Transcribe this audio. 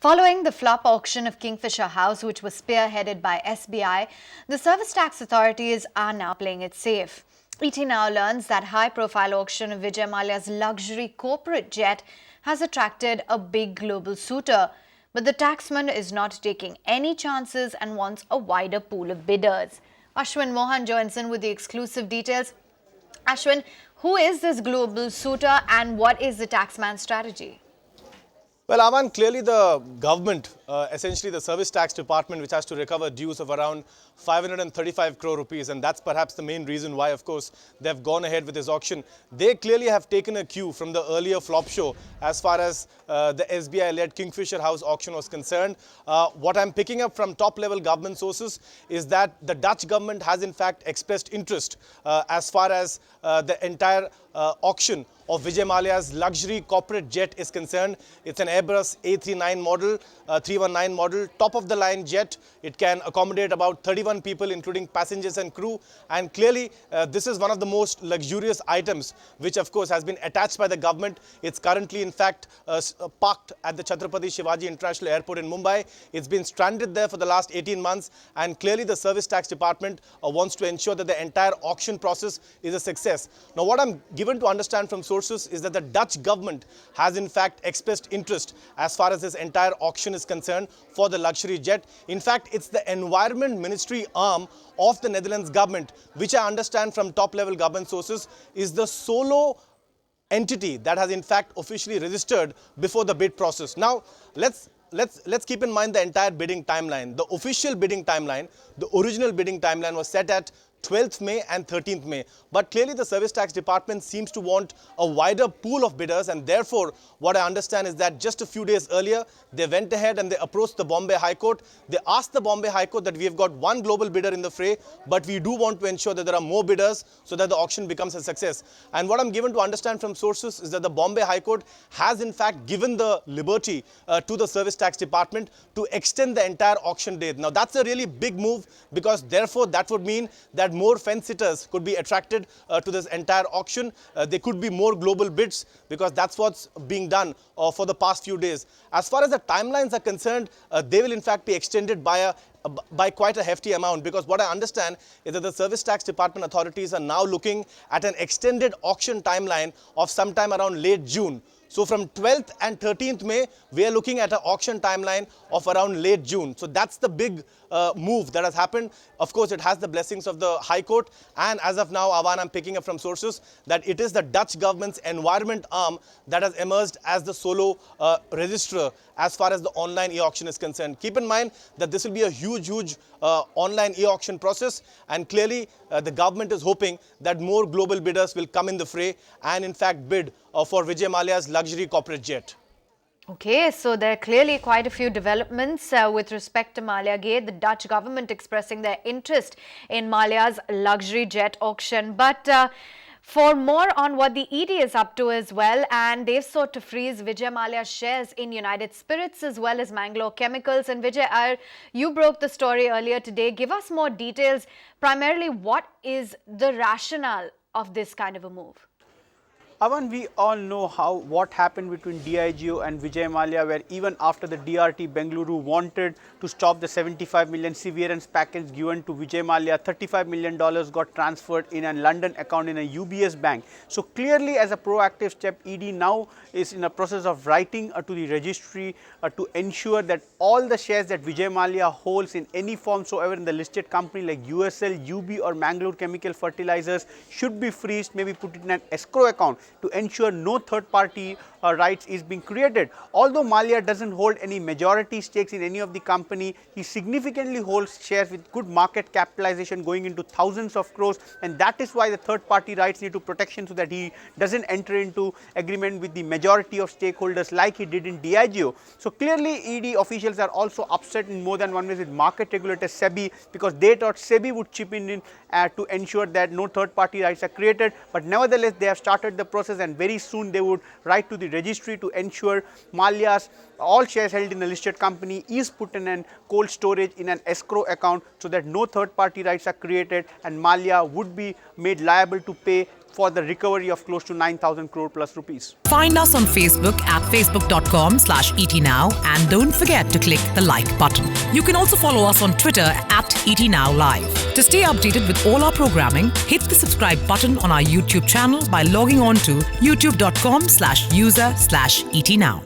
Following the flop auction of Kingfisher House, which was spearheaded by SBI, the service tax authorities are now playing it safe. ET now learns that high-profile auction of Vijay Mallya's luxury corporate jet has attracted a big global suitor. But the taxman is not taking any chances and wants a wider pool of bidders. Ashwin Mohan joins in with the exclusive details. Ashwin, who is this global suitor and what is the taxman's strategy? Well, Aman, clearly the government, essentially the service tax department, which has to recover dues of around 535 crore rupees, and that's perhaps the main reason why, of course, they've gone ahead with this auction. They clearly have taken a cue from the earlier flop show as far as the SBI-led Kingfisher House auction was concerned. What I'm picking up from top-level government sources is that the Dutch government has in fact expressed interest as far as the entire auction of Vijay Mallya's luxury corporate jet is concerned. It's an Airbus A319 model, 319 model, top-of-the-line jet. It can accommodate about 31 people, including passengers and crew. And clearly, this is one of the most luxurious items, which of course has been attached by the government. It's currently, in fact, parked at the Chhatrapati Shivaji International Airport in Mumbai. It's been stranded there for the last 18 months. And clearly, the service tax department wants to ensure that the entire auction process is a success. Now, what I'm given to understand from sources is that the Dutch government has in fact expressed interest as far as this entire auction is concerned for the luxury jet. In fact, it's the Environment Ministry arm of the Netherlands government, which I understand from top-level government sources is the solo entity that has in fact officially registered before the bid process. Now, let's keep in mind the entire bidding timeline. The official bidding timeline, the original bidding timeline was set at 12th May and 13th May. But clearly the service tax department seems to want a wider pool of bidders, and therefore what I understand is that just a few days earlier they went ahead and they approached the Bombay High Court. They asked the Bombay High Court that we have got one global bidder in the fray, but we do want to ensure that there are more bidders so that the auction becomes a success. And what I'm given to understand from sources is that the Bombay High Court has in fact given the liberty to the service tax department to extend the entire auction date. Now that's a really big move, because therefore that would mean that more fence sitters could be attracted to this entire auction. There could be more global bids, because that's what's being done for the past few days. As far as the timelines are concerned, they will in fact be extended by quite a hefty amount, because what I understand is that the service tax department authorities are now looking at an extended auction timeline of sometime around late June. So from 12th and 13th May, we are looking at an auction timeline of around late June. So that's the big move that has happened. Of course, it has the blessings of the High Court. And as of now, Avan, I'm picking up from sources that it is the Dutch government's environment arm that has emerged as the solo registrar as far as the online e-auction is concerned. Keep in mind that this will be a huge online e-auction process. And clearly, the government is hoping that more global bidders will come in the fray and in fact bid for Vijay Mallya's luxury corporate jet. Okay, so there are clearly quite a few developments with respect to Mallya Gate. The Dutch government expressing their interest in Mallya's luxury jet auction. But for more on what the ED is up to as well, and they've sought to freeze Vijay Mallya's shares in United Spirits as well as Mangalore Chemicals. And Vijay, you broke the story earlier today. Give us more details. Primarily, what is the rationale of this kind of a move? Avan, we all know what happened between DIGO and Vijay Mallya, where even after the DRT Bengaluru wanted to stop the 75 million severance package given to Vijay Mallya, $35 million got transferred in a London account in a UBS bank. So clearly, as a proactive step, ED now is in a process of writing to the registry to ensure that all the shares that Vijay Mallya holds in any form so ever in the listed company like USL, UB or Mangalore Chemical Fertilizers should be freezed, maybe put it in an escrow account to ensure no third-party rights is being created. Although Mallya doesn't hold any majority stakes in any of the company, he significantly holds shares with good market capitalization going into thousands of crores, and that is why the third-party rights need to protection so that he doesn't enter into agreement with the majority of stakeholders like he did in DIGO. So clearly ED officials are also upset in more than one way with market regulator SEBI, because they thought SEBI would chip in to ensure that no third-party rights are created, but nevertheless they have started the process, and very soon they would write to the registry to ensure Mallya's all shares held in a listed company is put in an cold storage in an escrow account so that no third party rights are created, and Mallya would be made liable to pay for the recovery of close to 9,000 crore plus rupees. Find us on Facebook at facebook.com/ETNow and don't forget to click the like button. You can also follow us on Twitter at ETNowLive. To stay updated with all our programming, hit the subscribe button on our YouTube channel by logging on to youtube.com/user/ETNow.